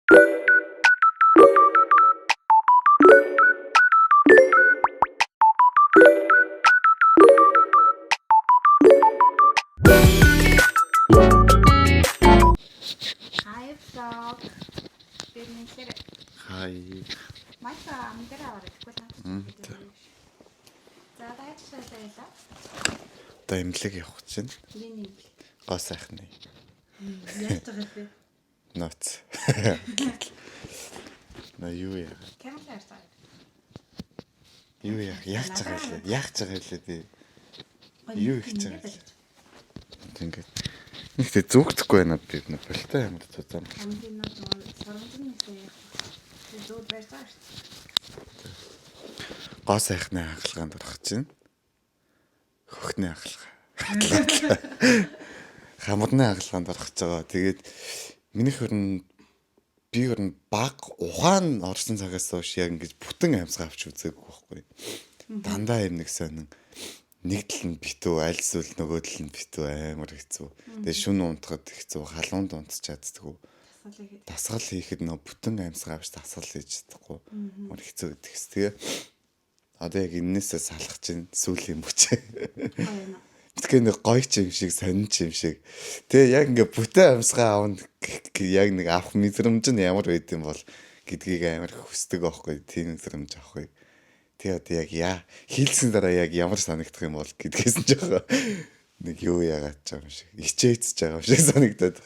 Hi vlog. Birnэлэр. Hi. Майка амдэраа орчихгүй л. За дайчлаа яла. Одоо имлэг явах чинь. Миний Гоо сайхны. яаж байгаа бэ? Ноц. На юу яа. Камер таа. Юу яа. Яах байгаа лээ. Яах байгаа лээ би. Юу хийж байгаа лээ. Ингээд. Нэгтэй зүгдэхгүй байна би болтой ямар цуцаан. Хамгийн нөө соромжны мэсээ яах. Зүуд байж байгаа шүү. Гоо сайхны хаалгаанд орох чинь. Хөхний хаалга. Хамарны хаалгаанд орох гэж байгаа. Тэгээд минийх би баг ухаан орсон цагаас хойш яг ингэж бүтэн амьсгаа авч үзээгүй байхгүй. Дандаа юм нэг сонин нэг тал нь битүү, аль эсвэл нөгөө тал нь битүү амар хэцүү. Тэгээ шүн унтахад хэцүү, халуунд унтч чаддгүй. Дасгал хийхэд нөө бүтэн амьсгаа авч дасгал хийж чадахгүй. Амар хэцүү гэдэгс. Тэгээ одоо яг энээсээ салах чинь сүүлийн мөчөө. Тэгэхээр нэг гоё ч юм шиг, сонин ч юм шиг. Тэгээ яг ингээ бүтэн амьсгаа аавна яг нэг авах мэдрэмж нь ямар байд юм бол гэдгийг амар хүсдэг аахгүй. Тийм мэдрэмж аахгүй. Тэгээ одоо яг хийлсэн дараа яг ямар санагдах юм бол гэдгээс нь жоо нэг юу яагаад ч юм шиг ичээцж байгаа юм шиг санагдаад.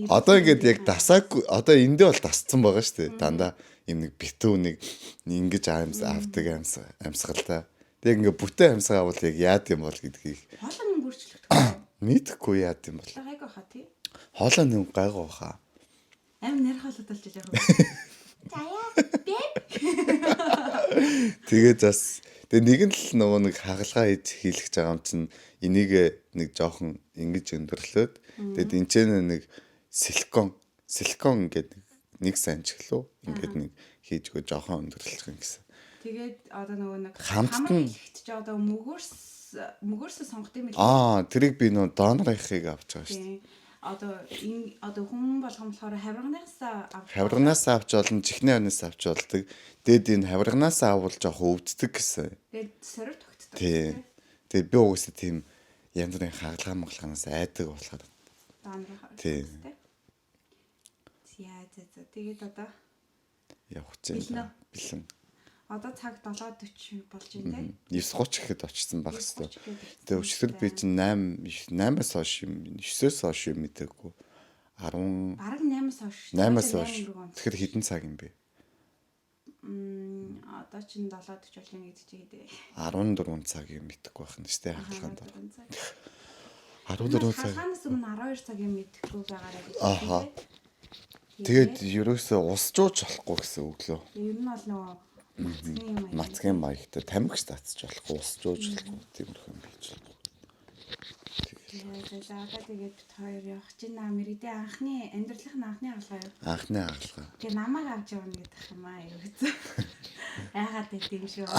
Одоо ингээд яг дасаагүй одоо эндээ бол дасцсан байгаа шүү дээ. Дандаа юм нэг битүү нэг ингэж авдаг амьсгалтай. Тэгээ ингээ бүтэн амьсгаа бол яг яад юм бол гэдгийг Хоолой өнгөрчлөгдөх. мэдхгүй яад юм бол. Гайгүй хаа тий. Хоолой нэг гайгүй хаа. Амин нэр хоолой болж яах вэ? Заяа бэ. Тэгээ зас тэгээ нэг нь л нөгөө нэг хагалгаа хийлгэж байгаа юм чинь энийг нэг жоохон ингэж өндөрлөөд тэгээд энэ ч нэг силикон ингээд нэг санчглуу ингээд нэг хийжгөө жоохон өндөрлөх юм гэсэн. Тэгээд одоо нөгөө нэг хамт нь хэлчихэж одоо мөгөөс сонгох юм л. Тэрийг би нөгөө донорынхыг авч байгаа шүү дээ. Одоо хүн болгон болохоор хавирганаас авч олон чихний хойноос авч болдог. Дээд энэ хавирганаас авал жоохон өвддөг гэсэн. Тэгээд сорив тогтдог. Тэгээд би угсаа тийм янз бүрийн хагалгаа айдаг болохоор. Тийм. Тэгээд одоо явах чинь бэлэн. Одоо цаг 7:40 болж байна те. 9:30 гэхэд очсон баг хэвээр. Тэгээ өчигдөр би чинь 8-аас хойш юм 9-өөс хойш юм мэдээгүй. 10 бараг 8-аас хойш. 8-аас хойш. Тэгэхээр хэдэн цаг юм бэ? Одоо чинь 7:40 болж байна гэдэг чи хэдэ. 14 цаг юм мэдэхгүй байх нь шүү дээ хаалгаанд. 14 цаг. Хаалганаас өмнө 12 цаг юм мэдэхгүй байгаараа гэж. Аха. Тэгээд ерөөсөө усжууж болохгүй гэсэн үг лөө. Ер нь бол нөгөө мацгийн маягтай тамхич татчих болохгүй усжууж болохгүй тиймэрхүү юм биш. Тэгээд бит хоёр явах чинь мэрэгдээ анхны амьдралын анхны хаалгаа юу? Анхны хаалгаа. Тэгээ намайг авч явна гэдэг юм аа юу гэсэн. Яагаад гэдэг юм шүү.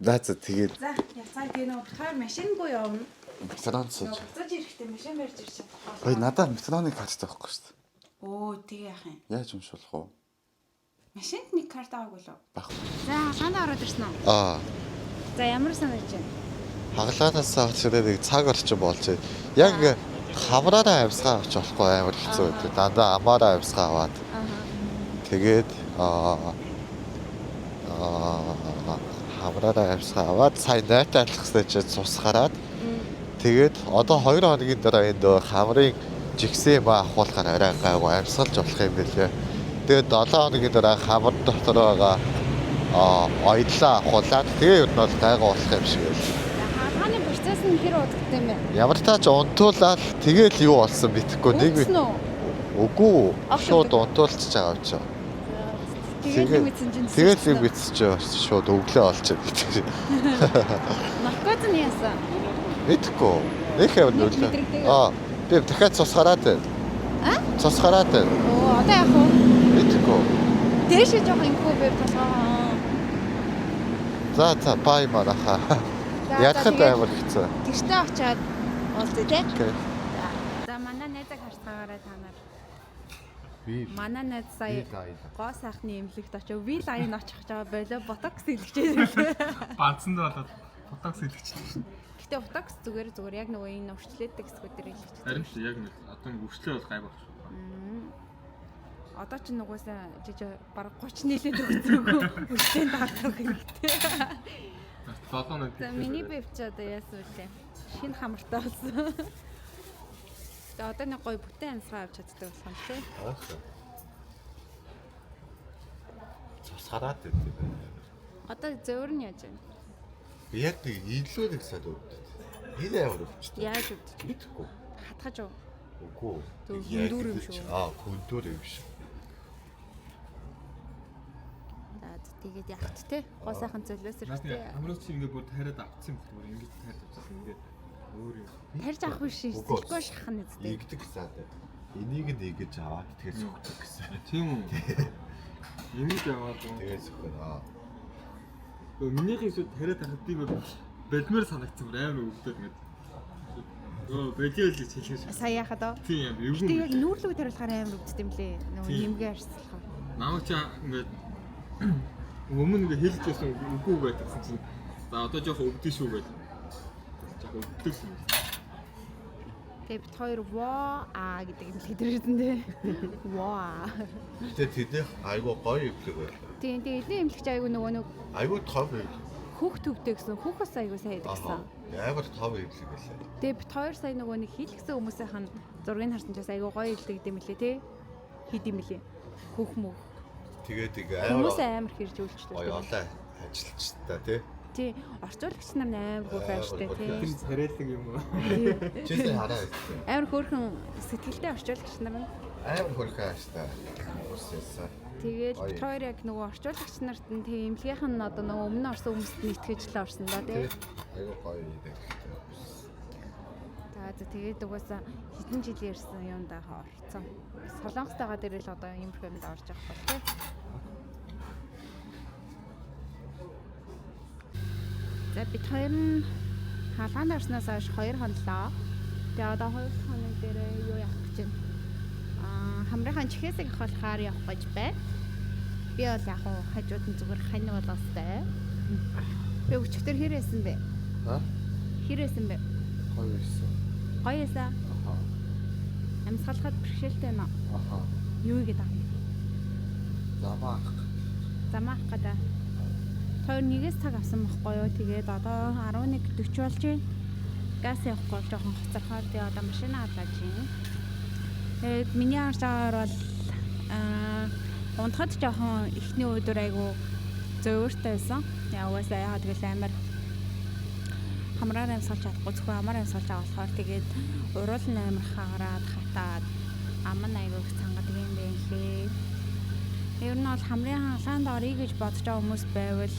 За тэгээд за яцаа гэнэ хоёр машингүй явна. Метронц. Буцаж ирэхдээ машин барьж ирчих. Ой надад метроныг харж таахгүй шүү дээ. Оо тэгээ яах юм? Яаж уншуулах вэ? Машинд нэг карт аваагүй лөө. Баг. За хаалганд ороод ирсэн үү? За ямар санаж байна? Хагалгаанаас авчирээ цаг орчин болж байна. Яг хавраараа амьсгаа авч болохгүй амар хэцүү байдаг. Дандаа амаараа амьсгаа аваад. Тэгээд хавраараа амьсгаа аваад сая найтай алхахстай ч цус гараад тэгээд одоо 2 хоногийн дараа энд хаврын жигсэн авахуулахаар арай гайгүй амьсгалж болох юм билээ. Тэгээд 7 хоногийн дараа хавар дотор байгаа оёдлоо авахуулаад тэгээ ер нь бол гайгүй болох юм шиг байл. Хаалганы процесс нь хэр удагтай юм бэ? Ямар тач унтуулаад тэгээл юу болсон битгэхгүй нэг бид. Үгүй шууд унтуулчих байгаа юм чи. Тэгээд нэг битсэж шууд өглөө олчиход гэдэг. Наркоз нь яасан? Битгэхгүй. Нэг хэвээр өглөө. Би дахиад цус гараад байна. Цус гараад байна. Одоо яах вэ? Битгэхгүй. Дээшээ жоох ингэв бэ тасгаа. За бай мараха. Яхад амар хэцүү. Гэртээ очиад уулзъя те. Окей. За манай найзаг харцгаа байгаарай та нар. Би Манай найз сая лайн. гоо сайхны эмнэлэгт очив. Ви лайн очих гэж байгаа болоо ботокс илгэжээ. Банцанд болоод ботокс илгэчихсэн. Гэтэ ботокс зүгээр яг нөгөө энэ өрчлөөдтэй хэсгүүд дээр илгэчихсэн. Харин ч яг нэг одоо нэг өрчлөө бол гай болох шүү. Одоо ч нугасаа жижиг бараг 30 нийлээд өгцөөгөө үлдэн даах хэрэгтэй. 7 нэг. За миний бив ч одоо яасан үлээ. Шинэ хамартай болсон. За одоо нэг гоё бүтээн амьсгаа авч чаддаг болох юм тий. Цусгараад идэв. Одоо зөөр нь яаж вэ? Яг нэг илүү нэг сад өвдөд. Энэ ямар өвчтэй. Яаж өвдөж? Мэдхгүй. Хатгаж уу? Үгүй. Хүндүр юм шүү. Хүндүр юм шүү. Тэгээд ягт те гоо сайхан зөлөөс хэрэгтэй. Амрал чи ингээд бүр тариад авцсан юм байна. Ингээд тариад авчихсан ингээд өөр юм. Тарьж авах биш шүү. Сэтгэхгүй шахах нь үстэй. Игдэг сад. Энийг нэгэж аваад тэгээд сүхдэг гэсэн. Тийм үү. Энийг яваад Тэгээд сүхдэг. Минийхийг шүү тариад авахтыг бэлмээр санагдсан амар өвдөд ингээд. Бэлээл гэж хэлсэн. Сая яхад оо. Тийм юм. Гэтэ яг нүүрлүүг тариулахаар амар өвддөг юм лээ. Нөгөө нэмгээ арслахаар. Намайг чи ингээд өмнө ингээ хэлж байсан үгүй байдагсан чинь за одоо жоох өвдөн шүү гэж. Жоох өвддөг юм. Тэгээд бид хоёр ваа гэдэг юм л хэлсэн дээ. Ваа. Тэгээд тэдний айгуу гоё өвлөг байлаа. Тийм эдний эмнэлэгч айгу нөгөө Айгуу том өвлөг. хүүхд төвтэй гэсэн хүүхээс айгу сайн байдаг гэсэн. Амар том өвлөг байлаа. Тэгээд бид хоёр сая нөгөө нэг хийлгсэн хүмүүсийнх нь зургийг харсан чаас айгу гоё илдэг юм лээ те. Хид юм лээ. Хүүх мөх. Тэгээд хүмүүс амар хэрж үйлчлээ. Оёолаа ажиллаж та тий. Тий, орчуулагч нар амар хөөх ааштай тий. Тэр царайлаг юм уу? Чисээ хараа. Амар хөөрхөн сэтгэлтэй орчуулагч нар нь. Амар хөрхөө ааштай. Үсээсээ. Тэгээд хоёр яг нөгөө орчуулагч нарт нь тий эмнэлгийнх нь одоо нөгөө өмнө орсон хүмүүст нийтгэж л орсон да тий. Айгуу гоё юм. За тэгээд угаасаа хэдэн жил ярьсан юм да орцсон. Солонгостойгоо дээр л одоо юм хэмэд орж явах бол тий. За бид хоёр нь хаалгаанд орсноос хойш 2 хонлоо. Тэгээ одоо 2 хоног дээр юу явах гэж байна? Хамрынхаа чихээсээ болохоор явах гэж байна. Би бол яг хажууд нь зүгээр хань болгостой. Би өчигдөр хэрээсэн бэ? Хэрээсэн бэ? Гоё байсан. Гоё эсэ. Амьсгалахад бэрхшээлтэй нөө. Юу гэдэг аа? Замаах гэдэг. Хоёр нэгээс цаг авсан байхгүй юу? Тэгээд одоо 11:40 болж байна. Газ явахгүй жоохон хоцорхоор тэгээ одоо машина авлаач юм. Тэгээд миний харж байгаагаар бол унтахад жоохон эхний өдөр айгу зөөвөртэй байсан. Угаасаа яагаад гэвэл амар хамраар амьсгалж чадахгүй зөвхөн амар амьсгалж байгаа болохоор тэгээд уруул нь амар хагараад хатаад аман айгуух цангадаг юм байна лээ. Ер нь бол хамрын хаалгаанд орё гэж бодож байгаа хүмүүс байвал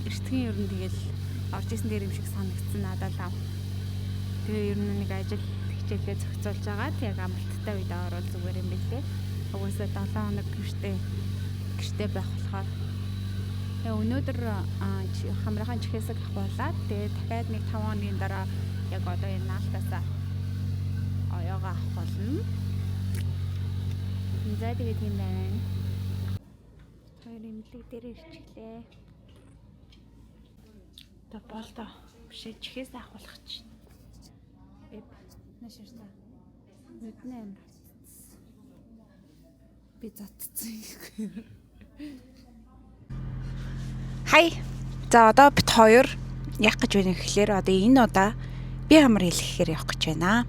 эртхэн ер нь тэгэл орж исэн дээр юм шиг санагдсан надад л. Тэгээ ер нь нэг ажил хичээлээ зохицуулж байгаа. Яг амралттай үед орвол зүгээр юм билээ. Угаасаа 7 хоног гэртээ байх болохоор өнөөдөр хамрынхаа чихээсээ авахуулаад тэгээ дахиад нэг 5 хоногийн дараа яг одоо энэ наалтаасаа оёогоо авах болно. За тэгээд юм байна. Хоёр эмнэлэг дээр ирчихлээ. Та болто бишээ чихээсээ авахулах чинь. Наширта. Нүднээ амир. Би зодцсон. Хай. За одоо бит хоёр яг гэж байна гэхлээр одоо энэ удаа би хамар хэлэхээр явах гэж байна.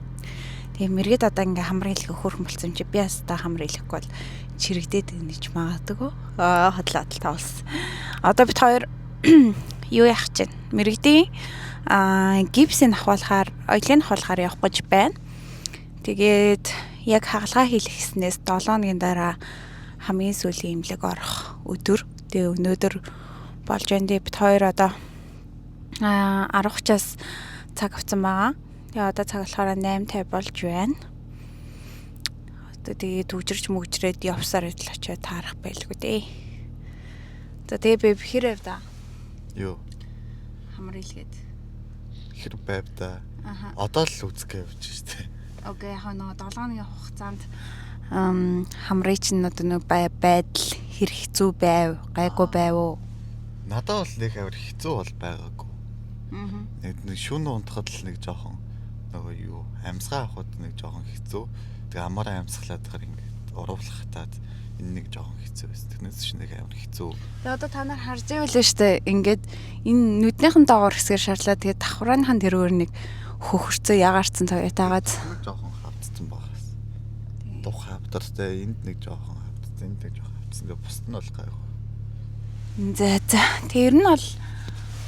Тэгээ мэргэд одоо ингээ хамар хэлэх хөөрхөн болсон чи би ястаа хамар хэлэхгүй бол чирэгдээд нэгж магадгүй. Хотлоо тавс. Одоо бит хоёр юу яах гэж байна? Мэргэдийн гипсийг авахлахаар, оёлыг авахлахаар явах гэж байна. Тэгээд яг хагалгаа хийлгэснээс 7 хоногийн дараа хамгийн сүүлийн имлэг орох өдөр. Тэгээ өнөөдөр болж байна. Бид хоёр одоо 10:30-аас цаг авсан байгаа. Тэгээ одоо цаг болохоор 8:50 болж байна. Одоо тэгээ төвжирч мөгжрээд явсаар идэл очиод таарах байлгүй дээ. За тэгээ би бэхэр авда. Юу? Хамар илгээд. Хэр байв да. Одоо л үзэх явж штэ. Окей, яг нэг 7 хоногийн хугацаанд хамрын чинь одоо нэг байдал хэр хэцүү байв, гайгүй байв уу? Надад бол нэг амар хэцүү бол байгаагүй. Нэг шөнө унтахад л нэг жоохон нөгөө юу амьсгаа авахд нэг жоохон хэцүү. Тэгээ амаараа амьсгалаад байгаа ингээд уруулах таад энэ нэг жоохон хэцүү байсан. Тэрнээс ч нэг амар хэцүү. Тэгээ одоо та нар харж байвал шүү дээ. Ингээд энэ нүднийхэн доогоор хэсгээр шаарлаа. Тэгээ давхрааныхан тэрүүр нэг хөхөрцөө ягаарцсан цагаатаагаад нэг жоохон хавцсан багаас. Дух хавдартай энд нэг жоохон хавцсан, энд нэг жоохон хавцсан. Тэгээ бусд нь бол гайгүй. За. Тэр нь бол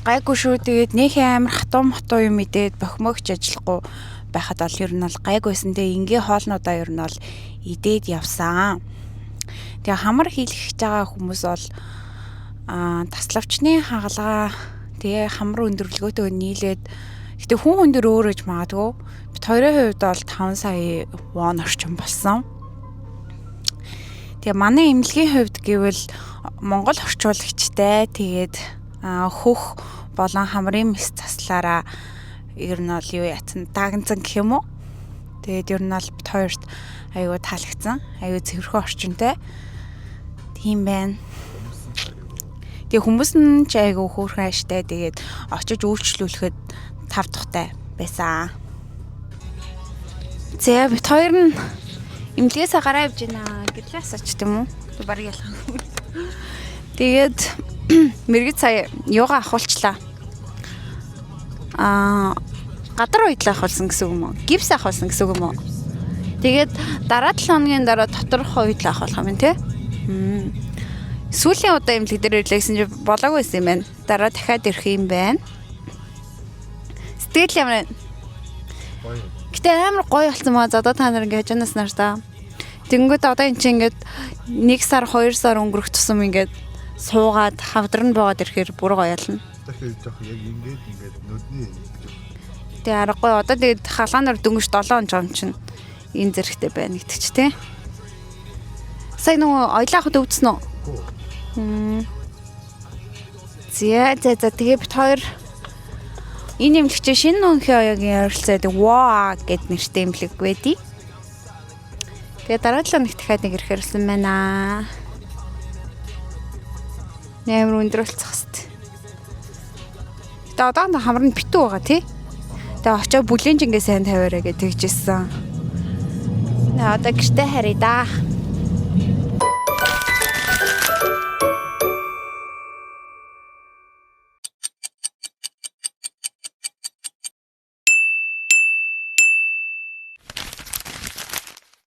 гайгүй шүү. Тэгээд нөх амар хатуу юм идээд бохимогч ажиллахгүй байхад бол ер нь бол гайгүйсэн. Тэгээ ингийн хоолнуудаа ер нь бол идээд явсан. Тэгээ хамар хийлгэж байгаа хүмүүс бол таславчны хагалгаа тэгээ хамар өндөрлөгөөтэй нийлээд гэтээ хүн дээр өөрөж магадгүй бит хоёрын хувьд бол 5 сая вон орчим болсон. Тэгээ манай эмнэлгийн хувьд гэвэл Монгол орчуулагчтай тэгээд хөх болон хамрын мэс заслаараа ер нь бол юу ятсан дагнцан гэх юм уу. Тэгээд ер нь бол бит хоёрт аюу таалагдсан. Аюу цэвэрхэн орчинтай. Тийм байна. Тэгээ хүмүүс нь ч аюу хөөрхөн аштай. Тэгээд очиж үйлчлүүлэхэд 5 дахьтай байсан. За бит хоёр нь эмнэлгээс гараа явж байна. Гэрлээс оч тийм үү? Бараг ялах. Тэгээд мэргэд сая юугаа ахуулчлаа. Гадар уйдлаа ахуулсан гэсэн үг юм уу? Гипс ахуулсан гэсэн үг юм уу? Тэгээд дараа 7 хоногийн дараа доторх уйдлаа ахуулах юм тий? Сүүлийн удаа эмнэлэг дээр ирлээ гэсэн чи болоогүй байсан юм байна. Дараа дахиад ирэх юм байна. Сэтгэл ямар байна? Гоё. Гэтэ амар гоё болсон маа. За одоо та нар ингэ хажуунаас нар та. Тэнгүүд одоо эн чинь ингээд 1 сар 2 сар өнгөрөх тусам ингээд суугаад хавдар нь боод ирэхээр бүр гоё ялна. Тэгэхээр жоох яг ингээд нүдний Тэгээ аргагүй одоо тэгээд халаанаар дөнгөж 7 жом чинь энэ зэрэгтэй байна гэдэг чи тий. Сая нөгөө ойлаахад өвдсөн үү? За тэгээ бит хоёр энэ эмнэлэгч шинэ өнхий оёгийн оролцоод ва гэд нэртэй эмнэлэг байдий. Тэгээ дараа 7 хоногт дахиад нэг ирэх хэрэгсэн байна. Нэмэр өндрөлцөх хэвчээ. Тэгээ одоо хамар нь битүү байгаа тий. Тэгээ очоо бүлээн жингээ сайн тавиараа гэж тэгжсэн. Одоо гэртээ харъя да.